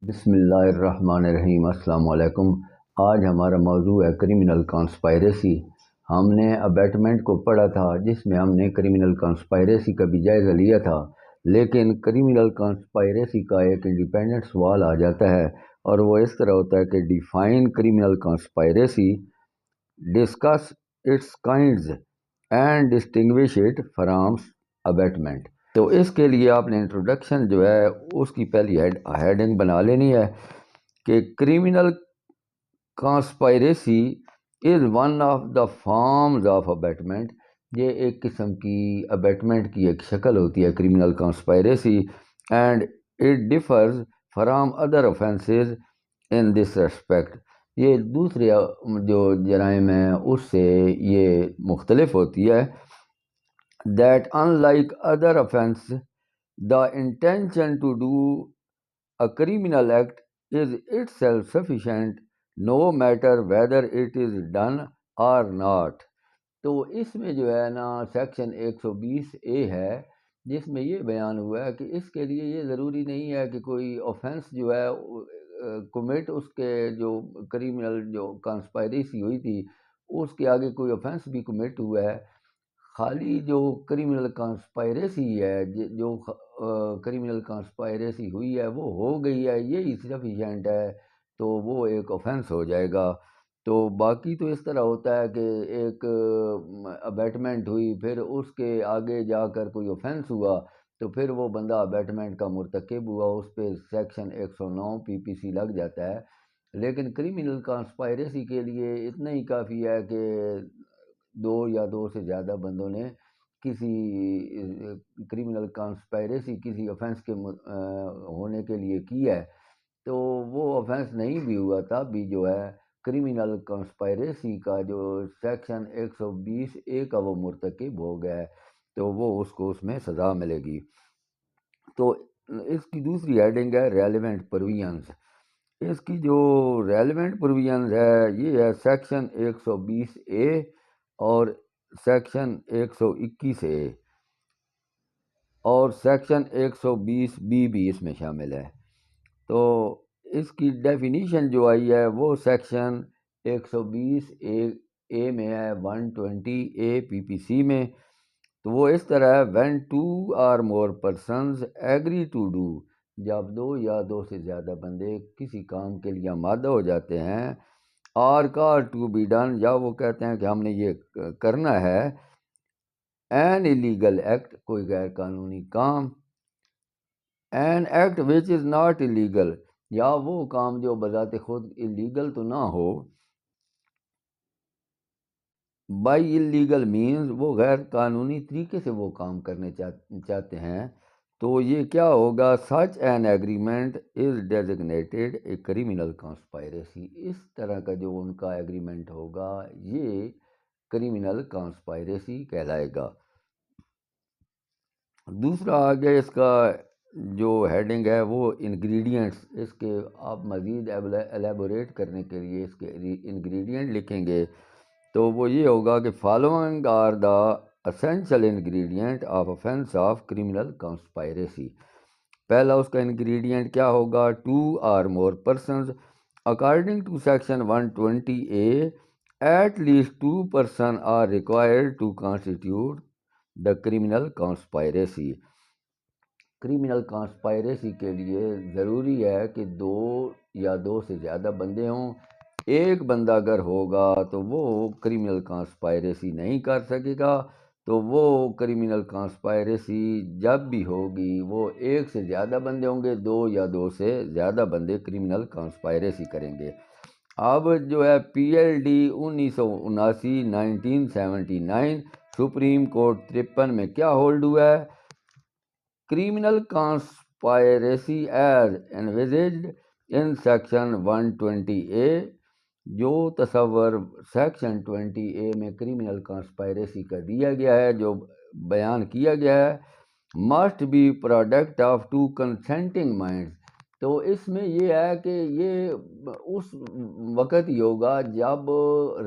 بسم اللہ الرحمن الرحیم۔ السلام علیکم۔ آج ہمارا موضوع ہے کریمنل کانسپائریسی۔ ہم نے ابیٹمنٹ کو پڑھا تھا جس میں ہم نے کریمنل کانسپائریسی کا بھی جائزہ لیا تھا، لیکن کریمنل کانسپائریسی کا ایک انڈیپینڈنٹ سوال آ جاتا ہے اور وہ اس طرح ہوتا ہے کہ define criminal conspiracy, discuss its kinds and distinguish it from abetment. تو اس کے لیے آپ نے انٹروڈکشن جو ہے اس کی پہلی ہیڈنگ بنا لینی ہے کہ criminal conspiracy is one of the forms of abetment. یہ ایک قسم کی ابیٹمنٹ کی ایک شکل ہوتی ہے criminal conspiracy, and it differs from other offences in this respect. یہ دوسرے جو جرائم ہیں اس سے یہ مختلف ہوتی ہے، that unlike other offense, the intention to do a criminal act is itself sufficient no matter whether it is done or not۔ تو اس میں جو ہے نا سیکشن 120A ہے جس میں یہ بیان ہوا ہے کہ اس کے لیے یہ ضروری نہیں ہے کہ کوئی اوفینس جو ہے کمٹ، اس کے جو کریمنل جو کانسپائریسی ہوئی تھی اس کے آگے کوئی اوفینس بھی کمٹ ہوا ہے، خالی جو کریمنل کانسپائریسی ہے، جو کریمنل کانسپائریسی ہوئی ہے وہ ہو گئی ہے، یہی سفیشینٹ ہے، تو وہ ایک اوفینس ہو جائے گا۔ تو باقی تو اس طرح ہوتا ہے کہ ایک ابیٹمنٹ ہوئی، پھر اس کے آگے جا کر کوئی اوفینس ہوا تو پھر وہ بندہ ابیٹمنٹ کا مرتکب ہوا، اس پہ سیکشن 109 PPC لگ جاتا ہے۔ لیکن کریمنل کانسپائریسی کے لیے اتنا ہی کافی ہے کہ دو یا دو سے زیادہ بندوں نے کسی کریمنل کانسپائریسی کسی اوفینس کے ہونے کے لیے کی ہے، تو وہ اوفینس نہیں بھی ہوا تب بھی جو ہے کریمنل کانسپائریسی کا جو سیکشن 120A کا وہ مرتکب ہو گیا ہے، تو وہ اس کو اس میں سزا ملے گی۔ تو اس کی دوسری ہیڈنگ ہے ریلیونٹ پروویژنز۔ اس کی جو ریلیونٹ پروویژنز ہے یہ ہے سیکشن 120A اور سیکشن 121A اور سیکشن 120B بھی اس میں شامل ہے۔ تو اس کی ڈیفینیشن جو آئی ہے وہ سیکشن 120A میں ہے 120A PPC میں، تو وہ اس طرح ہے when two or more persons agree to do، جب دو یا دو سے زیادہ بندے کسی کام کے لیے آمادہ ہو جاتے ہیں، اور call to be done، یا وہ کہتے ہیں کہ ہم نے یہ کرنا ہے، an illegal act، کوئی غیر قانونی کام، an act which is not illegal، یا وہ کام جو بذات خود illegal تو نہ ہو، by illegal means، وہ غیر قانونی طریقے سے وہ کام کرنے چاہتے ہیں، تو یہ کیا ہوگا، such an agreement is designated a criminal conspiracy۔ اس طرح کا جو ان کا ایگریمنٹ ہوگا یہ کریمنل کانسپائریسی کہلائے گا۔ دوسرا آگے اس کا جو ہیڈنگ ہے وہ انگریڈینٹس، اس کے آپ مزید ایلیبوریٹ کرنے کے لیے اس کے انگریڈینٹ لکھیں گے تو وہ یہ ہوگا کہ following are the essential ingredient of offense of criminal conspiracy. پہلا اس کا انگریڈینٹ کیا ہوگا، two or more persons according to section 120A، at least two person are required to constitute the criminal conspiracy. Criminal conspiracy کے لیے ضروری ہے کہ دو یا دو سے زیادہ بندے ہوں، ایک بندہ اگر ہوگا تو وہ کریمنل کانسپائریسی نہیں کر سکے گا، تو وہ کریمنل کانسپائریسی جب بھی ہوگی وہ ایک سے زیادہ بندے ہوں گے، دو یا دو سے زیادہ بندے کریمنل کانسپائریسی کریں گے۔ اب جو ہے PLD 1979 1979 سپریم کورٹ 53 میں کیا ہولڈ ہوا ہے، criminal conspiracy as envisaged in section 120A، جو تصور سیکشن 20A میں کریمنل کانسپائریسی کا دیا گیا ہے، جو بیان کیا گیا ہے، must be product of two consenting minds۔ تو اس میں یہ ہے کہ یہ اس وقت ہی ہوگا جب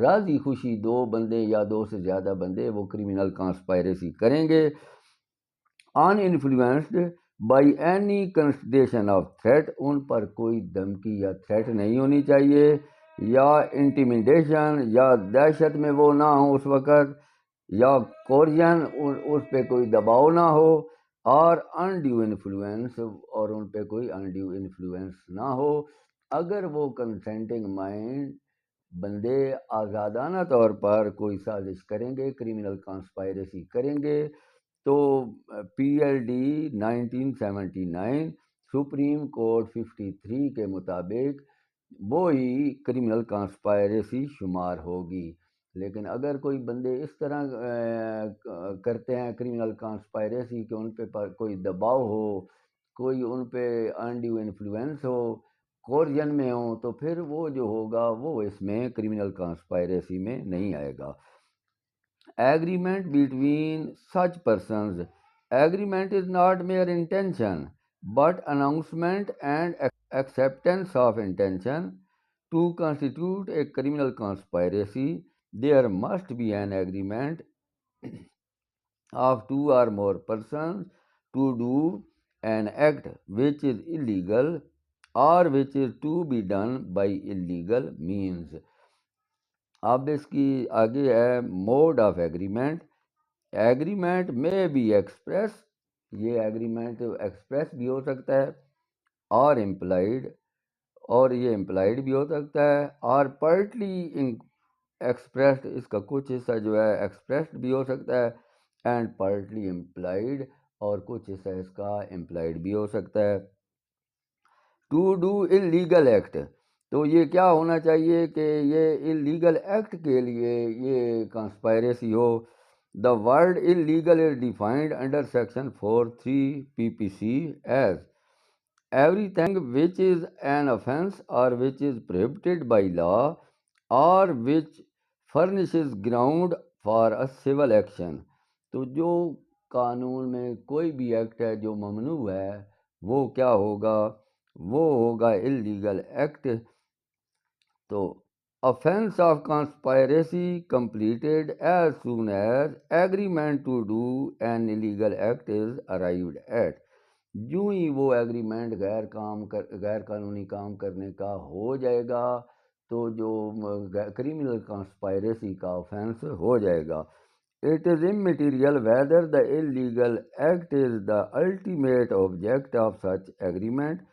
راضی خوشی دو بندے یا دو سے زیادہ بندے وہ کریمنل کانسپائریسی کریں گے، ان influenced by any consideration of threat, ان پر کوئی دھمکی یا تھریٹ نہیں ہونی چاہیے، یا انٹیمیڈیشن یا دہشت میں وہ نہ ہو اس وقت، یا کورجن اس پہ کوئی دباؤ نہ ہو، اور انڈیو انفلوئنس، اور ان پہ کوئی انڈیو انفلوئنس نہ ہو۔ اگر وہ کنسینٹنگ مائنڈ بندے آزادانہ طور پر کوئی سازش کریں گے، کریمنل کانسپائریسی کریں گے، تو P L D 1979 supreme court 53 کے مطابق وہی کرمنل کانسپائریسی شمار ہوگی۔ لیکن اگر کوئی بندے اس طرح کرتے ہیں کرمنل کانسپائریسی کہ ان پہ کوئی دباؤ ہو، کوئی ان پہ انڈیو انفلوئنس ہو، کورجن میں ہو، تو پھر وہ جو ہوگا وہ اس میں کرمنل کانسپائریسی میں نہیں آئے گا۔ Agreement between such persons. Agreement is not mere intention, but announcement and acceptance of intention. To constitute a criminal conspiracy, there must be an agreement of two or more persons to do an act which is illegal or which is to be done by illegal means. اب اس کی آگے ہے mood of agreement. Agreement میں be express, یہ agreement express بھی ہو سکتا ہے، اور امپلائڈ، اور یہ امپلائڈ بھی ہو سکتا ہے، اور پارٹلی ایکسپریسڈ، اس کا کچھ حصہ جو ہے ایکسپریسڈ بھی ہو سکتا ہے، اینڈ پارٹلی امپلائڈ، اور کچھ حصہ اس کا امپلائڈ بھی ہو سکتا ہے۔ ٹو ڈو انلیگل ایکٹ، تو یہ کیا ہونا چاہیے کہ یہ انلیگل ایکٹ کے لیے یہ کانسپائریسی ہو۔ The word illegal is defined under section 43 PPC as everything which is an offense or which is prohibited by law or which furnishes ground for a civil action۔ تو جو قانون میں کوئی بھی ایکٹ ہے جو ممنوع ہے وہ کیا ہوگا؟ وہ ہوگا اللیگل ایکٹ۔ تو offense of conspiracy completed as soon as agreement to do an illegal act is arrived at۔ جو ہی وہ ایگریمنٹ غیر قانونی کام کرنے کا ہو جائے گا تو جو کریمنل کانسپائریسی کا آفینس ہو جائے گا۔ It is immaterial whether the illegal act is the ultimate object of such agreement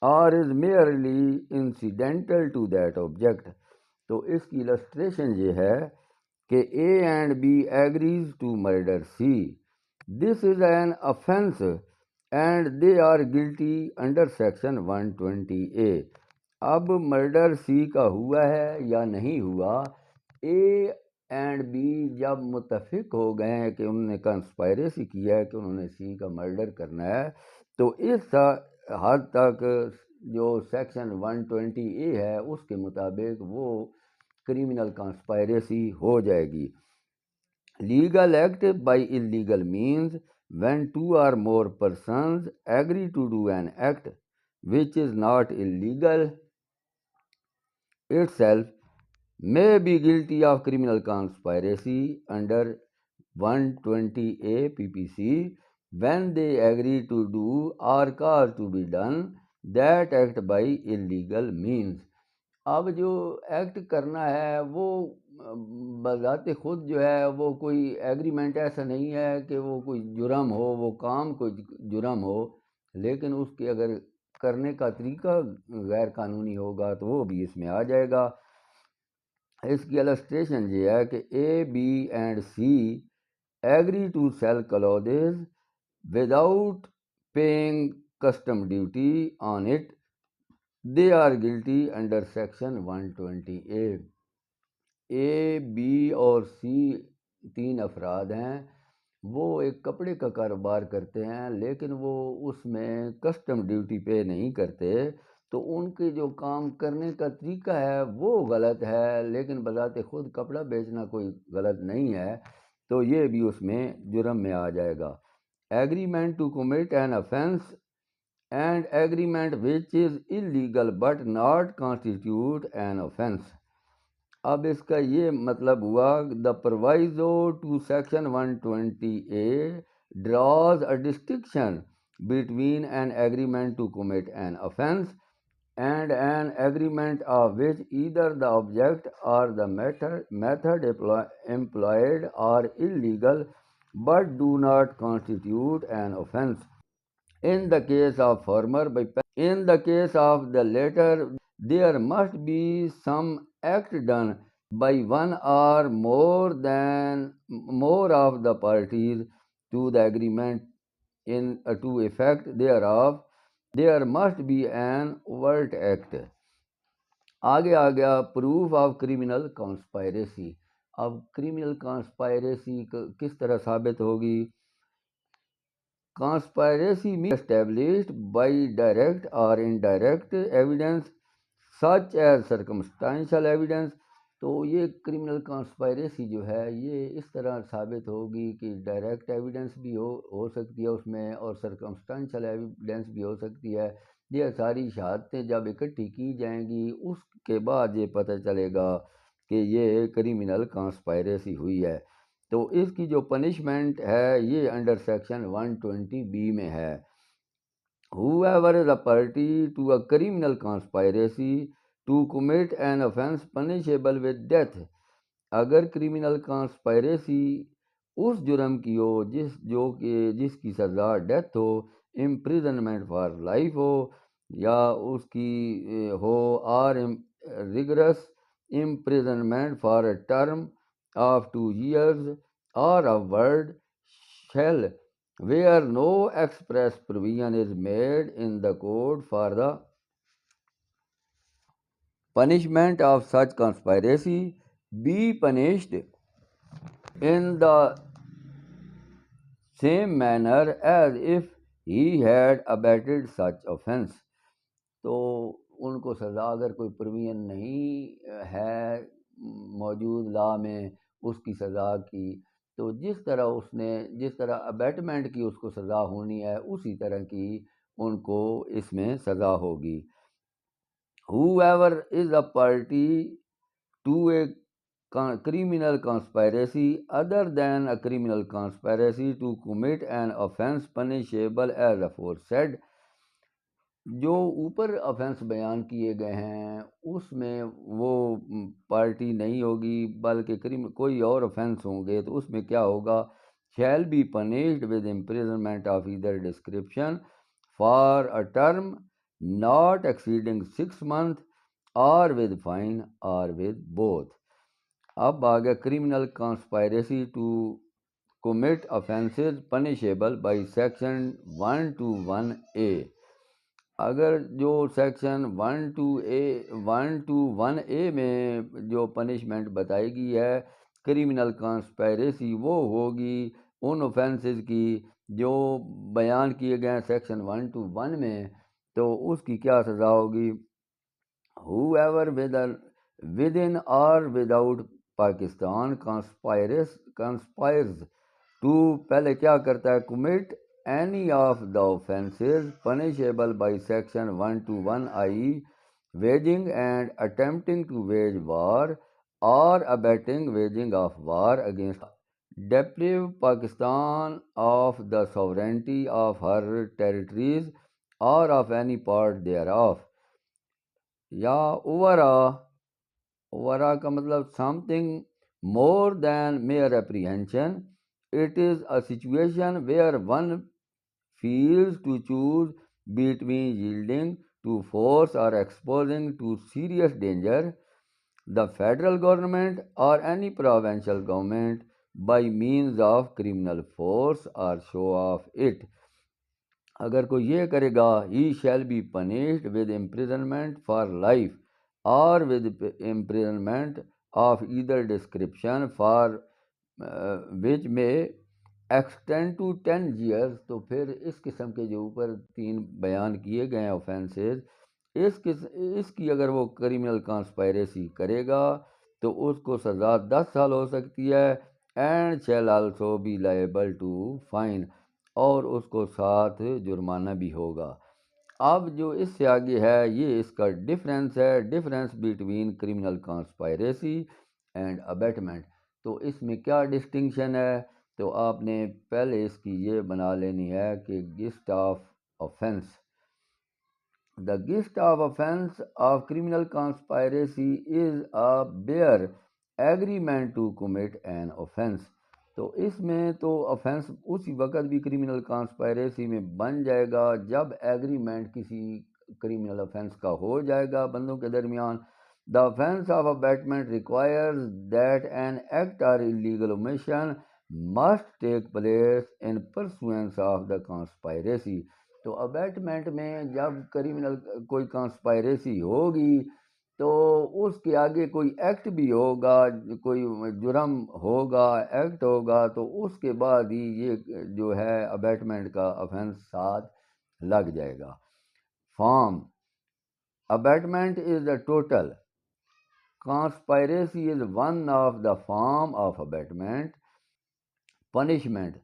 or is merely incidental to that object۔ تو اس کی illustration یہ ہے کہ A and B agrees to murder C۔ This is an offense and they are guilty under section 120A۔ اب murder سی کا ہوا ہے یا نہیں ہوا، اے اینڈ بی جب متفق ہو گئے ہیں کہ انہوں نے کنسپائریسی کیا ہے کہ انہوں نے سی کا مرڈر کرنا ہے، تو اس حد تک جو سیکشن 120A ہے اس کے مطابق وہ کریمنل کانسپائریسی ہو جائے گی۔ Legal act by illegal means when two or more persons agree to do an act which is not illegal itself may be guilty of criminal conspiracy under 120A PPC when they agree to do or cause to be done that act by illegal means۔ اب جو act کرنا ہے وہ بذات خود جو ہے وہ کوئی ایگریمنٹ ایسا نہیں ہے کہ وہ کوئی جرم ہو، وہ کام کوئی جرم ہو، لیکن اس کے اگر کرنے کا طریقہ غیر قانونی ہوگا تو وہ بھی اس میں آ جائے گا۔ اس کی السٹریشن یہ ہے کہ A B and C agree to sell clothes without paying custom duty on it, they are guilty under section 120A۔ A B اور سی تین افراد ہیں، وہ ایک کپڑے کا کاروبار کرتے ہیں لیکن وہ اس میں کسٹم ڈیوٹی پے نہیں کرتے، تو ان کے جو کام کرنے کا طریقہ ہے وہ غلط ہے، لیکن بذات خود کپڑا بیچنا کوئی غلط نہیں ہے، تو یہ بھی اس میں جرم میں آ جائے گا۔ Agreement to commit an offense and agreement which is illegal but not constitute an offense۔ اب اس کا یہ مطلب ہوا the proviso to section 120A draws a distinction between an agreement to commit an offense and an agreement of which either the object or the method employed are illegal but do not constitute an offense. In the case of former, in the case of the latter, there must be some act done by one or more of the parties to the agreement in to effect thereof. There must be an overt act. آگے آ گیا proof of criminal کانسپائریسی. اب criminal کانسپائریسی کس طرح ثابت ہوگی؟ Conspiracy means established by direct or indirect evidence such as circumstantial evidence. تو یہ criminal کانسپائریسی جو ہے یہ اس طرح ثابت ہوگی کہ ڈائریکٹ ایویڈنس بھی ہو سکتی ہے اس میں، اور سرکمسٹانشل ایویڈنس بھی ہو سکتی ہے. یہ ساری شہادتیں جب اکٹھی کی جائیں گی اس کے بعد یہ پتہ چلے گا کہ یہ کرمنل کانسپائریسی ہوئی ہے. تو اس کی جو پنشمنٹ ہے یہ انڈر سیکشن 120B میں ہے. Whoever is a party to a criminal conspiracy to commit an offense punishable with death. اگر کرمنل کانسپائریسی اس جرم کی ہو جس کی سزا ڈیتھ ہو، امپریزنمنٹ فار لائف ہو، یا اس کی ہو اور rigorous imprisonment for a term of 2 years or a word shall where no express provision is made in the code for the punishment of such conspiracy be punished in the same manner as if he had abetted such offense. تو ان کو سزا اگر کوئی provision نہیں ہے موجود لا میں اس کی سزا کی، تو جس طرح ابیٹمنٹ کی اس کو سزا ہونی ہے اسی طرح کی ان کو اس میں سزا ہوگی. Whoever is a party to a criminal conspiracy other than a criminal conspiracy to commit an offense punishable as aforesaid. جو اوپر افینس بیان کیے گئے ہیں اس میں وہ پارٹی نہیں ہوگی بلکہ کوئی اور افینس ہوں گے، تو اس میں کیا ہوگا؟ shall be punished with imprisonment of either description for a term not exceeding 6 months or with fine or with both. اب آگیا criminal conspiracy to commit offenses punishable by section 121A. اگر جو سیکشن 121A میں جو punishment بتائی گئی ہے criminal کانسپائریسی، وہ ہوگی ان اوفینسز کی جو بیان کیے گئے ہیں سیکشن 121 میں. تو اس کی کیا سزا ہوگی؟ Whoever within or without Pakistan conspires to پہلے کیا کرتا ہے؟ commit any of the offences punishable by section 121I, waging and attempting to wage war or abetting waging of war against deprive Pakistan of the sovereignty of her territories or of any part thereof. یا اوورا کا مطلب something more than mere apprehension. It is a situation where one feels to choose between yielding to force or exposing to serious danger the federal government or any provincial government by means of criminal force or show of it. اگر کوئی یہ کرے گا he shall be punished with imprisonment for life or with imprisonment of either description for which may extend to 10 years. تو پھر اس قسم کے جو اوپر 3 بیان کیے گئے ہیں اوفینسز، اس کی اگر وہ کرمنل کانسپائریسی کرے گا تو اس کو سزا 10 سال ہو سکتی ہے and shall also be liable to fine، اور اس کو ساتھ جرمانہ بھی ہوگا. اب جو اس سے آگے ہے یہ اس کا ڈفرینس ہے، ڈفرینس بٹوین کرمنل کانسپائریسی اینڈ ابیٹمنٹ. تو اس میں کیا ڈسٹنکشن ہے؟ تو آپ نے پہلے اس کی یہ بنا لینی ہے کہ gist of offense. The gist of offense of criminal conspiracy is a bare agreement to commit an offense. تو اس میں تو offense اسی وقت بھی criminal conspiracy میں بن جائے گا جب agreement کسی criminal offense کا ہو جائے گا بندوں کے درمیان. The offense of abetment requires that an act or illegal omission must take place in pursuance of the conspiracy. تو ابیٹمنٹ میں جب کریمنل کوئی کانسپائریسی ہوگی تو اس کے آگے کوئی ایکٹ بھی ہوگا، کوئی جرم ہوگا، ایکٹ ہوگا، تو اس کے بعد ہی یہ جو ہے ابیٹمنٹ کا افینس ساتھ لگ جائے گا. Form abetment is the total conspiracy is one of the form of abatement. Punishment.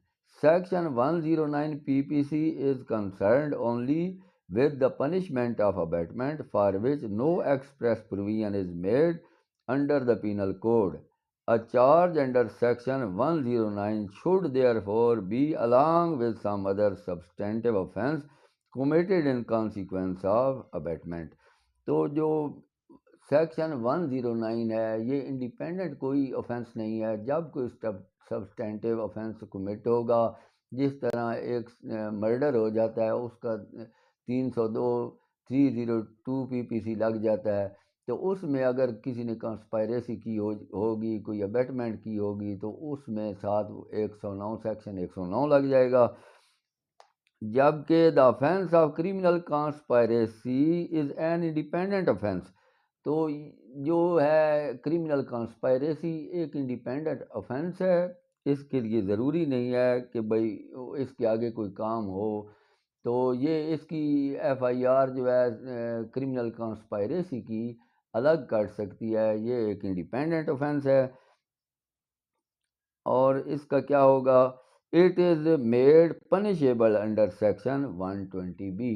Section 109 PPC is concerned only with the punishment of abatement for which no express provision is made under the penal code. A charge under section 109 should therefore be along with some other substantive offense committed in consequence of abatement. تو جو section 109 ہے یہ independent کوئی offence نہیں ہے. جب کوئی substantive offence commit ہوگا، جس طرح ایک مرڈر ہو جاتا ہے اس کا 302 پی پی سی لگ جاتا ہے، تو اس میں اگر کسی نے کانسپائریسی کی ہوگی، کوئی ابیٹمنٹ کی ہوگی، تو اس میں ساتھ 109 سیکشن 109 لگ جائے گا. جبکہ the offence of criminal conspiracy is an independent offence. تو جو ہے کریمنل کانسپائریسی ایک انڈیپینڈنٹ آفینس ہے، اس کے لیے ضروری نہیں ہے کہ بھئی اس کے آگے کوئی کام ہو. تو یہ اس کی ایف آئی آر جو ہے کریمنل کانسپائریسی کی الگ کر سکتی ہے، یہ ایک انڈیپینڈنٹ آفینس ہے. اور اس کا کیا ہوگا؟ It is made punishable under section 120B.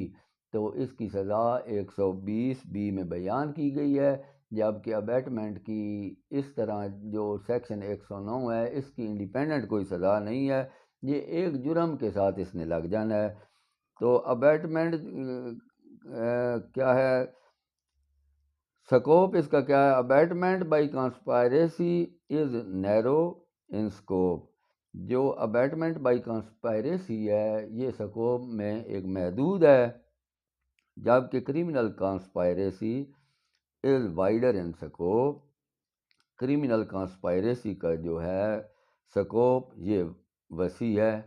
تو اس کی سزا 120B میں بیان کی گئی ہے، جبکہ ابیٹمنٹ کی اس طرح جو سیکشن 109 ہے اس کی انڈیپینڈنٹ کوئی سزا نہیں ہے، یہ ایک جرم کے ساتھ اس نے لگ جانا ہے. تو ابیٹمنٹ کیا ہے؟ سکوپ اس کا کیا ہے؟ Abetment by conspiracy is narrow in scope. جو ابیٹمنٹ بائی کانسپائریسی ہے یہ سکوپ میں ایک محدود ہے، جبکہ criminal conspiracy is wider in scope. Criminal کانسپائریسی کا جو ہے سکوپ یہ وسیع ہے.